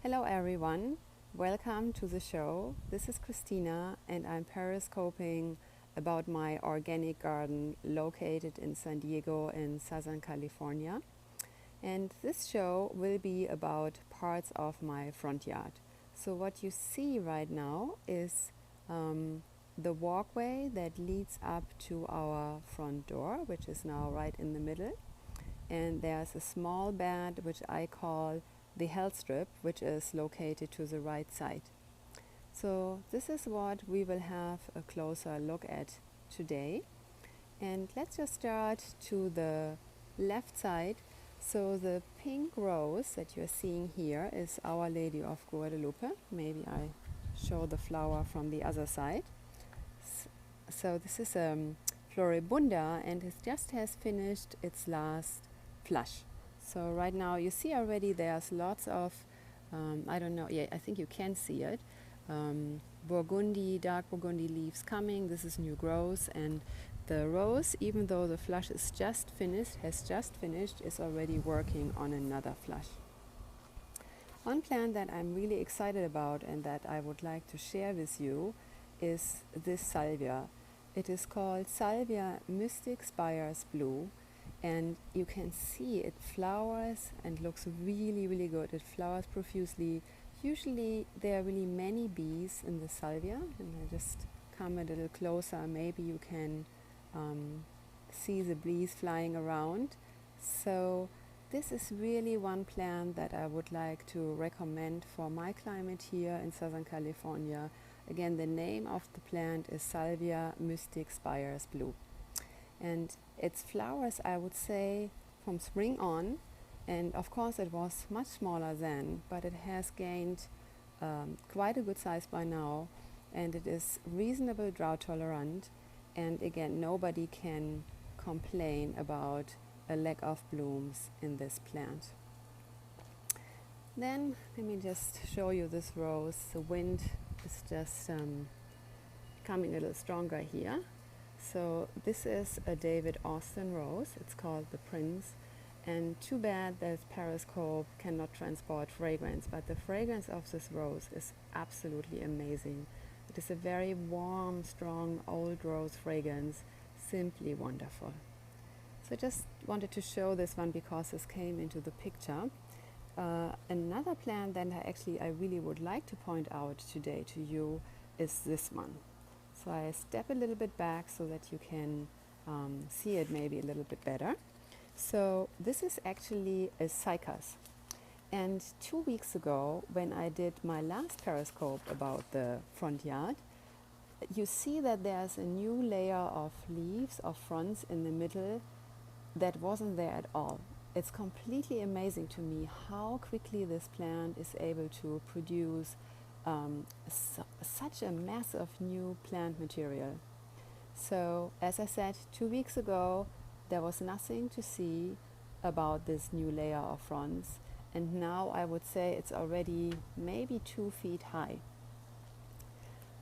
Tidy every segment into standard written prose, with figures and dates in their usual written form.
Hello everyone, welcome to the show. This is Christina and I'm periscoping about my organic garden located in San Diego in Southern California. And this show will be about parts of my front yard. So what you see right now is the walkway that leads up to our front door, which is now right in the middle. And there's a small bed which I call the health strip, which is located to the right side. So this is what we will have a closer look at today. And let's just start to the left side. So the pink rose that you're seeing here is Our Lady of Guadalupe. Maybe I show the flower from the other side. So this is Floribunda, and it just has finished its last flush. So right now you see already there's lots of, I don't know, yeah, I think you can see it, burgundy, dark burgundy leaves coming. This is new growth, and the rose, even though the flush is has just finished, is already working on another flush. One plant that I'm really excited about and that I would like to share with you is this salvia. It is called Salvia Mystic Spires Blue. And you can see it flowers and looks really, really good. It flowers profusely. Usually there are really many bees in the salvia. And I just come a little closer. Maybe you can see the bees flying around. So this is really one plant that I would like to recommend for my climate here in Southern California. Again, the name of the plant is Salvia Mystic Spires Blue. And its flowers, I would say, from spring on, and of course it was much smaller then, but it has gained quite a good size by now, and it is reasonable drought tolerant, and again, nobody can complain about a lack of blooms in this plant. Then let me just show you this rose. The wind is just becoming a little stronger here. So this is a David Austin rose. It's called the Prince, and too bad that Periscope cannot transport fragrance, but the fragrance of this rose is absolutely amazing. It is a very warm, strong, old rose fragrance, simply wonderful. So I just wanted to show this one because this came into the picture. Another plant that I really would like to point out today to you is this one. So I step a little bit back so that you can see it maybe a little bit better. So this is actually a cycas. And 2 weeks ago, when I did my last Periscope about the front yard, you see that there's a new layer of leaves, of fronds in the middle that wasn't there at all. It's completely amazing to me how quickly this plant is able to produce such a mass of new plant material. So as I said, 2 weeks ago there was nothing to see about this new layer of fronds, and now I would say it's already maybe 2 feet high.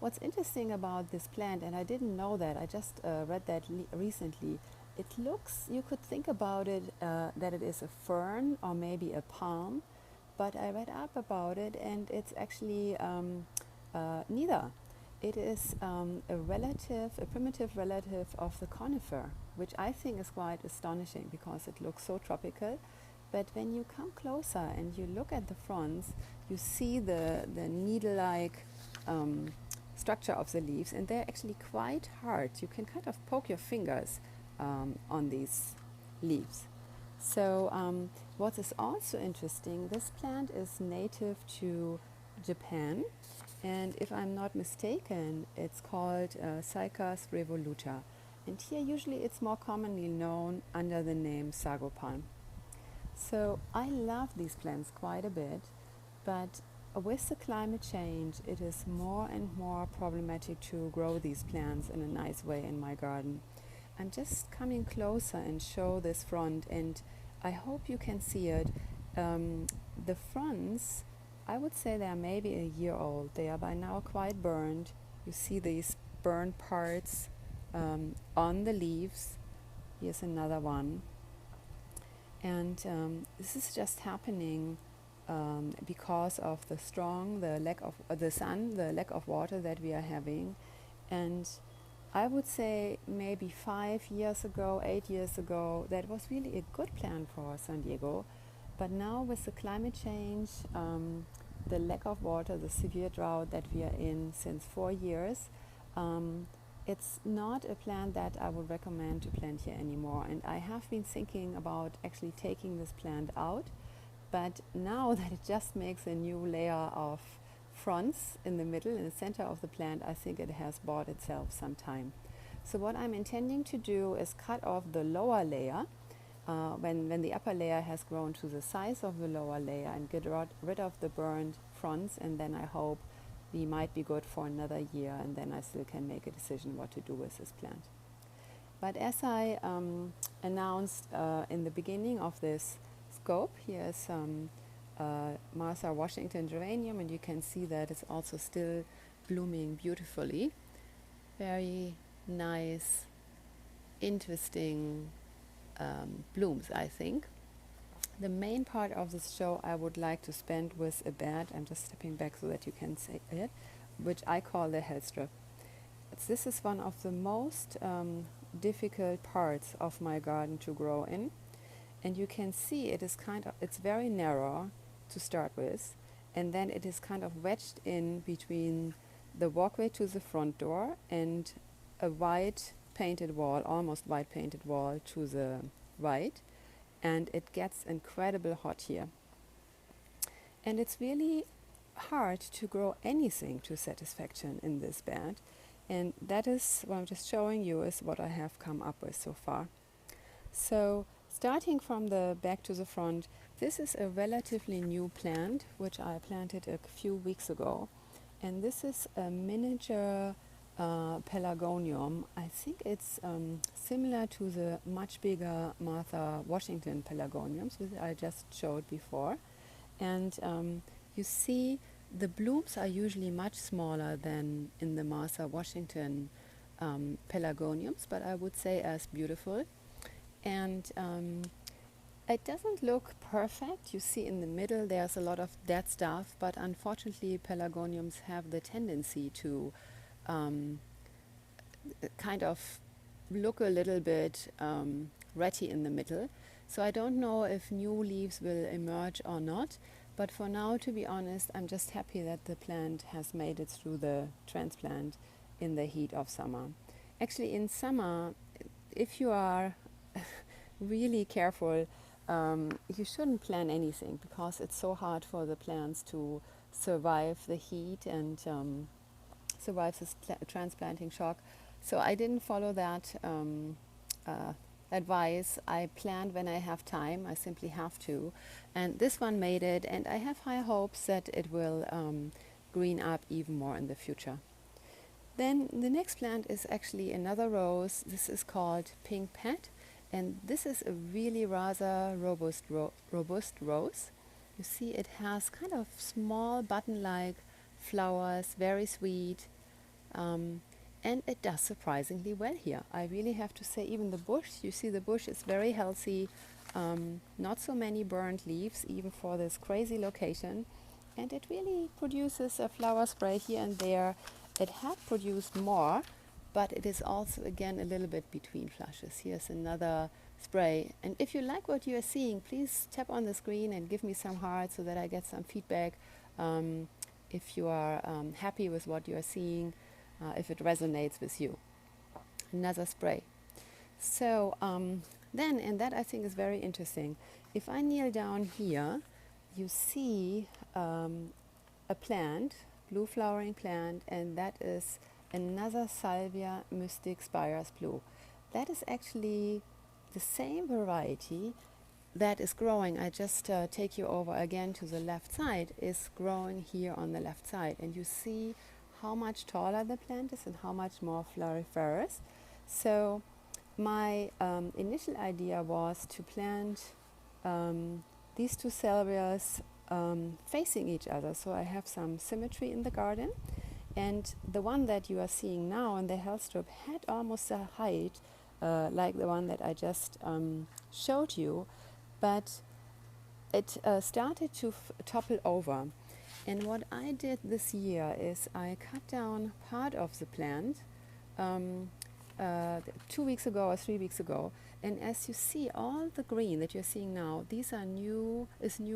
What's interesting about this plant, and I didn't know that, I just read that recently, it looks, you could think about it that it is a fern or maybe a palm, but I read up about it and it's actually neither. It is a primitive relative of the conifer, which I think is quite astonishing because it looks so tropical. But when you come closer and you look at the fronds, you see the needle-like structure of the leaves, and they're actually quite hard. You can kind of poke your fingers on these leaves. So what is also interesting, this plant is native to Japan, and if I'm not mistaken, it's called cycas revoluta. And here usually it's more commonly known under the name sago palm. So I love these plants quite a bit, but with the climate change, it is more and more problematic to grow these plants in a nice way in my garden. I'm just coming closer and show this frond, and I hope you can see it. The fronds, I would say they are maybe a year old. They are by now quite burned. You see these burned parts on the leaves. Here's another one. And this is just happening because of the lack of the sun, the lack of water that we are having. And I would say maybe 5 years ago, 8 years ago, that was really a good plan for San Diego. But now with the climate change, the lack of water, the severe drought that we are in since 4 years, it's not a plant that I would recommend to plant here anymore. And I have been thinking about actually taking this plant out, but now that it just makes a new layer of fronds in the middle, in the center of the plant, I think it has bought itself some time. So what I'm intending to do is cut off the lower layer when the upper layer has grown to the size of the lower layer, and get rid of the burned fronds, and then I hope we might be good for another year, and then I still can make a decision what to do with this plant. But as I announced in the beginning of this scope, here is some Martha Washington geranium, and you can see that it's also still blooming beautifully. Very nice, interesting blooms, I think. The main part of this show I would like to spend with a bed. I'm just stepping back so that you can see it, which I call the hell strip. This is one of the most difficult parts of my garden to grow in, and you can see it's very narrow to start with, and then it is kind of wedged in between the walkway to the front door and a white painted wall, almost white painted wall to the right, and it gets incredibly hot here. And it's really hard to grow anything to satisfaction in this bed, and that is what I'm just showing you is what I have come up with so far. So starting from the back to the front, this is a relatively new plant which I planted a few weeks ago, and this is a miniature pelargonium. I think it's similar to the much bigger Martha Washington pelargoniums which I just showed before, and you see the blooms are usually much smaller than in the Martha Washington pelargoniums, but I would say as beautiful. And it doesn't look perfect. You see in the middle there's a lot of dead stuff, but unfortunately pelargoniums have the tendency to kind of look a little bit ratty in the middle. So I don't know if new leaves will emerge or not, but for now, to be honest, I'm just happy that the plant has made it through the transplant in the heat of summer. Actually, in summer, if you are really careful, you shouldn't plant anything because it's so hard for the plants to survive the heat and survive this transplanting shock. So I didn't follow that advice. I plant when I have time. I simply have to. And this one made it, and I have high hopes that it will green up even more in the future. Then the next plant is actually another rose. This is called Pink Pet, and this is a really rather robust rose. You see it has kind of small button-like flowers, very sweet, and it does surprisingly well here. I really have to say, even the bush, you see the bush is very healthy, not so many burned leaves even for this crazy location, and it really produces a flower spray here and there. It had produced more, but it is also again a little bit between flushes. Here's another spray, and if you like what you are seeing, please tap on the screen and give me some hearts so that I get some feedback if you are happy with what you are seeing, if it resonates with you. Another spray. So then, and that I think is very interesting, if I kneel down here, you see a plant, blue flowering plant, and that is another salvia, Mystic Spires Blue. That is actually the same variety that is growing. I just take you over again to the left side, is growing here on the left side, and you see how much taller the plant is and how much more floriferous. So my initial idea was to plant these two salvias facing each other, so I have some symmetry in the garden. And the one that you are seeing now on the hell strip had almost a height like the one that I just showed you, but it started to topple over. And what I did this year is I cut down part of the plant 2 weeks ago or 3 weeks ago. And as you see, all the green that you're seeing now, these are new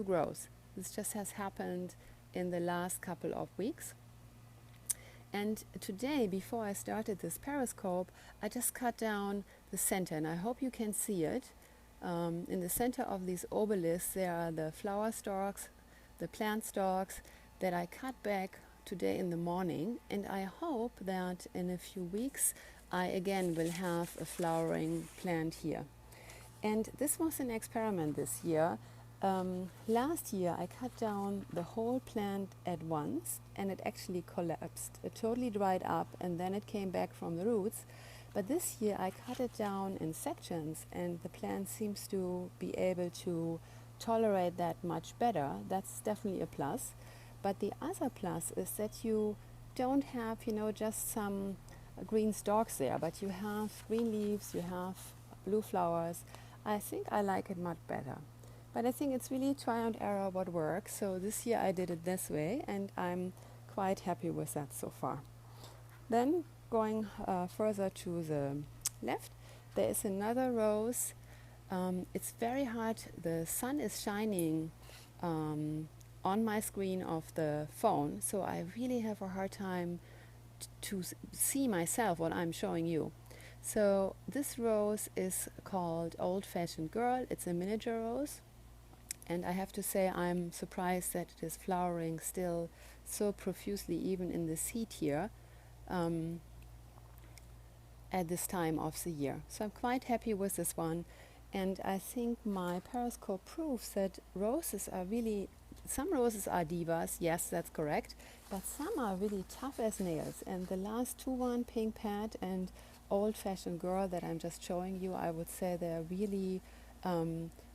growth. This just has happened in the last couple of weeks. And today, before I started this Periscope, I just cut down the center, and I hope you can see it. In the center of these obelisks, there are the flower stalks, the plant stalks that I cut back today in the morning, and I hope that in a few weeks I again will have a flowering plant here. And this was an experiment this year. Last year I cut down the whole plant at once, and it actually collapsed. It totally dried up, and then it came back from the roots. But this year I cut it down in sections, and the plant seems to be able to tolerate that much better. That's definitely a plus. But the other plus is that you don't have, just some green stalks there, but you have green leaves, you have blue flowers. I think I like it much better. But I think it's really try and error what works. So this year I did it this way, and I'm quite happy with that so far. Then going further to the left, there is another rose. It's very hard. The sun is shining on my screen of the phone, so I really have a hard time to see myself what I'm showing you. So this rose is called Old Fashioned Girl. It's a miniature rose, and I have to say I'm surprised that it is flowering still so profusely, even in this heat here, at this time of the year. So I'm quite happy with this one, and I think my Periscope proves that roses are really, some roses are divas, yes, that's correct, but some are really tough as nails. And the last two, one, Pink Pet and Old Fashioned Girl that I'm just showing you, I would say they're really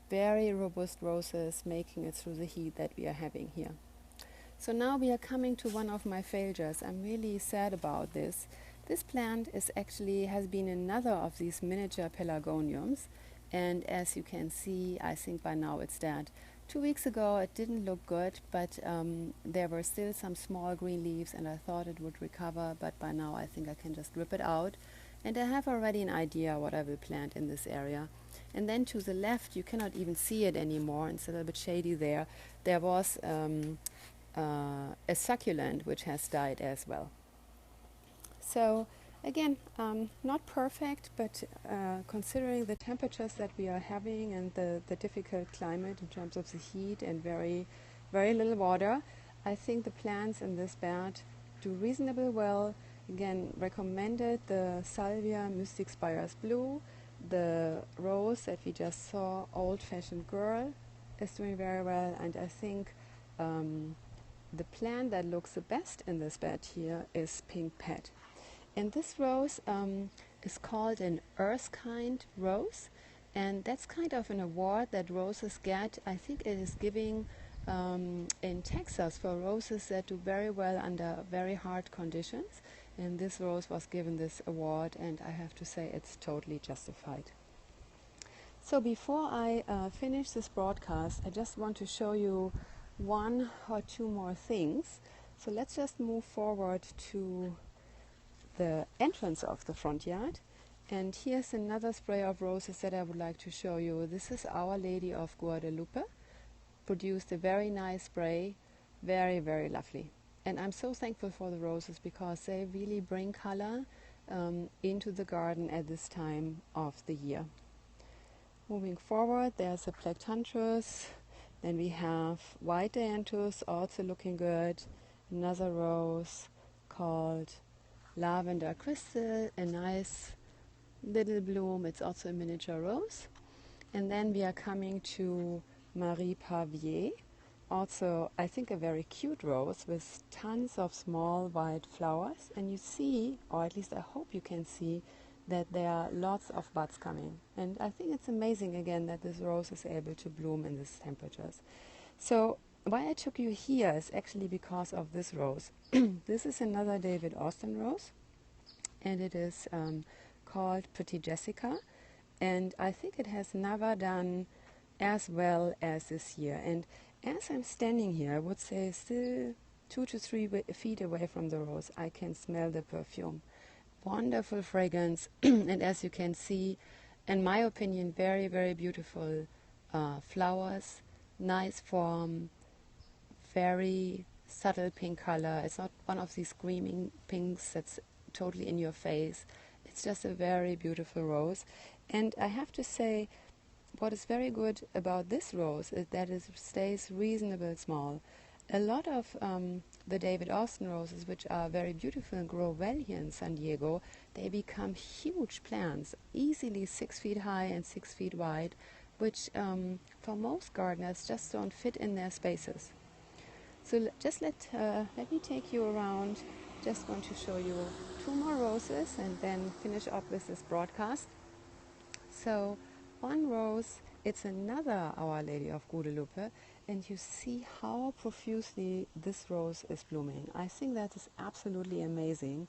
very robust roses, making it through the heat that we are having here. So now we are coming to one of my failures. I'm really sad about this. This plant is actually has been another of these miniature pelargoniums, and as you can see, I think by now it's dead. 2 weeks ago it didn't look good, but there were still some small green leaves, and I thought it would recover, but by now I think I can just rip it out. And I have already an idea what I will plant in this area. And then to the left, you cannot even see it anymore, it's a little bit shady there. There was a succulent which has died as well. So again, not perfect, but considering the temperatures that we are having and the difficult climate in terms of the heat and very, very little water, I think the plants in this bed do reasonably well. Again, recommended the salvia Mystic Spires Blue, the rose that we just saw, Old Fashioned Girl, is doing very well, and I think the plant that looks the best in this bed here is Pink Pet. And this rose is called an Earth-kind rose, and that's kind of an award that roses get. I think it is giving in Texas for roses that do very well under very hard conditions, and this rose was given this award, and I have to say it's totally justified. So before I finish this broadcast, I just want to show you one or two more things. So let's just move forward to the entrance of the front yard, and here's another spray of roses that I would like to show you. This is Our Lady of Guadalupe, produced a very nice spray, very, very lovely. And I'm so thankful for the roses because they really bring color into the garden at this time of the year. Moving forward, there's a Plectanthus, then we have white dianthus, also looking good, another rose called Lavender Crystal, a nice little bloom. It's also a miniature rose. And then we are coming to Marie Pavier, also I think a very cute rose with tons of small white flowers. And you see, or at least I hope you can see, that there are lots of buds coming. And I think it's amazing again that this rose is able to bloom in these temperatures. So why I took you here is actually because of this rose. This is another David Austin rose, and it is called Pretty Jessica, and I think it has never done as well as this year. And as I'm standing here, I would say still 2 to 3 feet away from the rose, I can smell the perfume. Wonderful fragrance, and as you can see, in my opinion, very, very beautiful flowers, nice form, very subtle pink color. It's not one of these screaming pinks that's totally in your face. It's just a very beautiful rose. And I have to say, what is very good about this rose is that it stays reasonably small. A lot of the David Austin roses, which are very beautiful and grow well here in San Diego, they become huge plants, easily 6 feet high and 6 feet wide, which for most gardeners just don't fit in their spaces. So just let me take you around. Just want to show you 2 more roses and then finish up with this broadcast. So one rose, it's another Our Lady of Guadalupe, and you see how profusely this rose is blooming. I think that is absolutely amazing.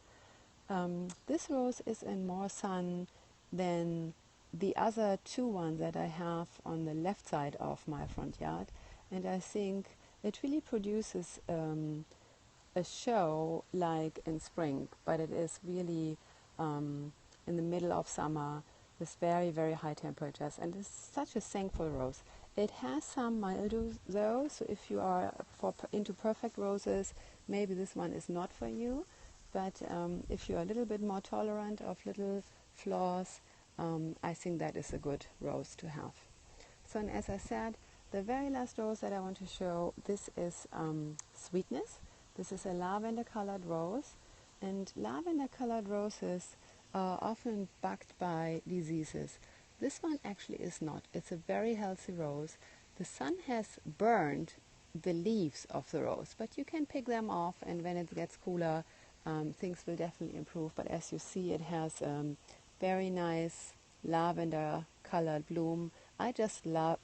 This rose is in more sun than the other 2 ones that I have on the left side of my front yard, and I think it really produces a show like in spring, but it is really in the middle of summer with very, very high temperatures, and it's such a thankful rose. It has some mildew though, so if you are into perfect roses, maybe this one is not for you, but if you are a little bit more tolerant of little flaws, I think that is a good rose to have. So, and as I said, the very last rose that I want to show, this is Sweetness. This is a lavender colored rose, and lavender colored roses are often bugged by diseases. This one actually is not. It's a very healthy rose. The sun has burned the leaves of the rose, but you can pick them off, and when it gets cooler, things will definitely improve. But as you see, it has very nice lavender colored bloom. I just love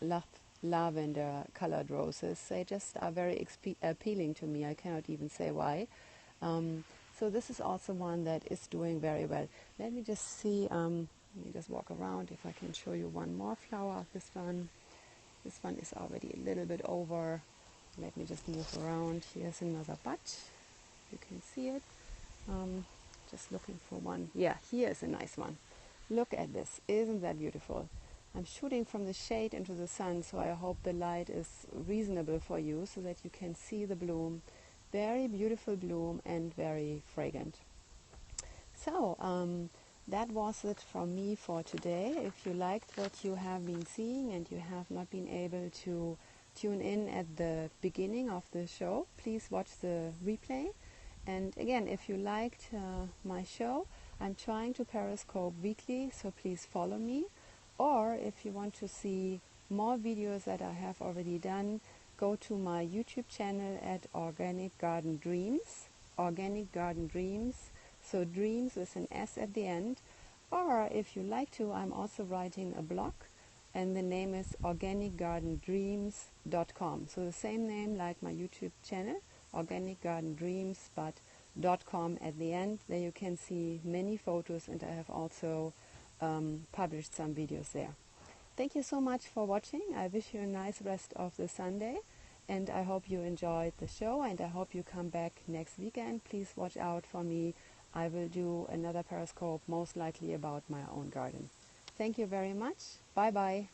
lavender colored roses. They just are very appealing to me. I cannot even say why. So this is also one that is doing very well. Let me just see, let me just walk around if I can show you one more flower of this one. This one is already a little bit over. Let me just move around. Here's another bud. You can see it. Just looking for one. Yeah, here's a nice one. Look at this. Isn't that beautiful? I'm shooting from the shade into the sun, so I hope the light is reasonable for you so that you can see the bloom. Very beautiful bloom and very fragrant. So that was it from me for today. If you liked what you have been seeing and you have not been able to tune in at the beginning of the show, please watch the replay. And again, if you liked my show, I'm trying to Periscope weekly, so please follow me. Or if you want to see more videos that I have already done, go to my YouTube channel at Organic Garden Dreams. Organic Garden Dreams. So dreams with an S at the end. Or if you like to, I'm also writing a blog, and the name is organicgardendreams.com. So the same name like my YouTube channel, Organic Garden Dreams, but .com at the end. There you can see many photos, and I have also published some videos there. Thank you so much for watching. I wish you a nice rest of the Sunday, and I hope you enjoyed the show, and I hope you come back next weekend. Please watch out for me. I will do another Periscope, most likely about my own garden. Thank you very much. Bye bye.